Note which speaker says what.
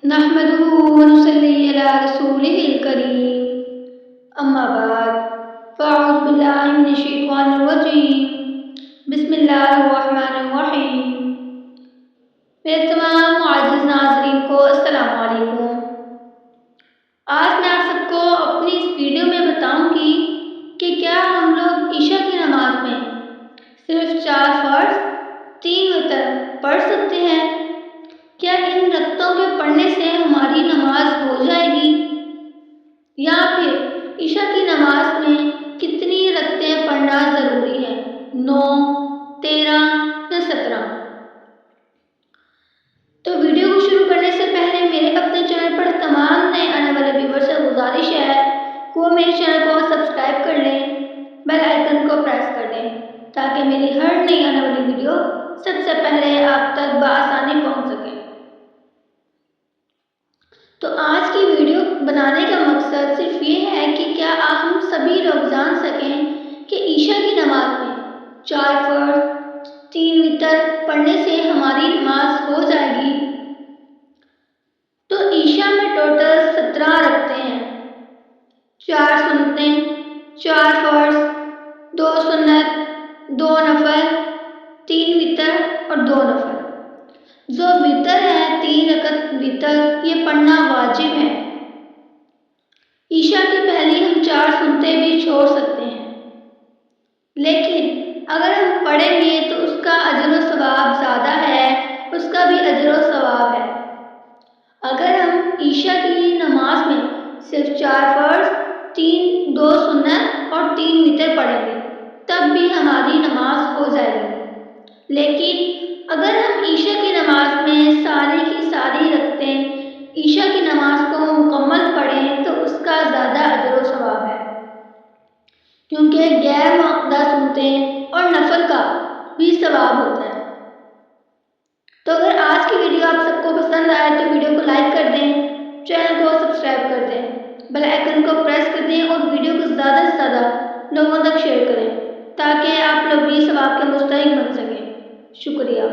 Speaker 1: نحمده ونصلي على رسوله الكريم اما بعد فاعوذ باللہ من الشیطان الرجیم بسم اللہ الرحمن الرحیم۔ میرے تمام معزز ناظرین کو السلام علیکم۔ آج میں آپ سب کو اپنی اس ویڈیو میں بتاؤں گی کہ کیا ہم لوگ عشاء کی نماز میں صرف 4 فرض 3 وتر پڑھ سکتے ہیں؟ کیا ان رکعتوں کے پڑھنے سے ہماری نماز ہو جائے گی؟ یا پھر عشاء کی نماز میں کتنی رکعتیں پڑھنا ضروری ہے؟ 9، 13 یا 17؟ تو ویڈیو کو شروع کرنے سے پہلے میرے اپنے چینل پر تمام نئے آنے والے ویور سے گزارش ہے کہ وہ میرے چینل کو سبسکرائب کر لیں، بیل آئیکن کو پریس کر دیں تاکہ میری ہر نئی آنے والی ویڈیو سب سے پہلے آپ تک بآسانی پہنچ سکے۔ تو آج کی ویڈیو بنانے کا مقصد صرف یہ ہے کہ کیا ہم سبھی لوگ جان سکیں کہ عشاء کی نماز میں 4 فرض 3 وتر پڑھنے سے ہماری نماز ہو جائے گی۔ تو عشاء میں ٹوٹل 17 رکعتیں ہیں، 4 سنتیں، 4 فرض، 2 سنت، 2 نفل، 3 وتر اور 2 نفل۔ جو وتر ہے 3 رکعت وتر، یہ پڑھنا واجب ہے۔ عشاء کی پہلی ہم 4 سنتیں بھی چھوڑ سکتے ہیں، لیکن اگر ہم پڑھیں گے تو اس کا اجر و ثواب زیادہ ہے، اس کا بھی اجر و ثواب ہے۔ اگر ہم عشاء کی نماز میں صرف 4 فرض 2 سنت اور 3 وتر پڑھیں گے تب بھی ہماری نماز ہو جائے گی، لیکن اگر ہم عشاء کی نماز میں ساری کی ساری رکعتیں عشاء کی نماز کو مکمل پڑھیں تو اس کا زیادہ اجر و ثواب ہے، کیونکہ غیر معقودہ سنتیں اور نفل کا بھی ثواب ہوتا ہے۔ تو اگر آج کی ویڈیو آپ سب کو پسند آئے تو ویڈیو کو لائک کر دیں، چینل کو سبسکرائب کر دیں، بیل آئیکن کو پریس کر دیں اور ویڈیو کو زیادہ سے زیادہ لوگوں تک شیئر کریں تاکہ آپ لوگ بھی ثواب کے مستحق بن سکیں۔ شکریہ۔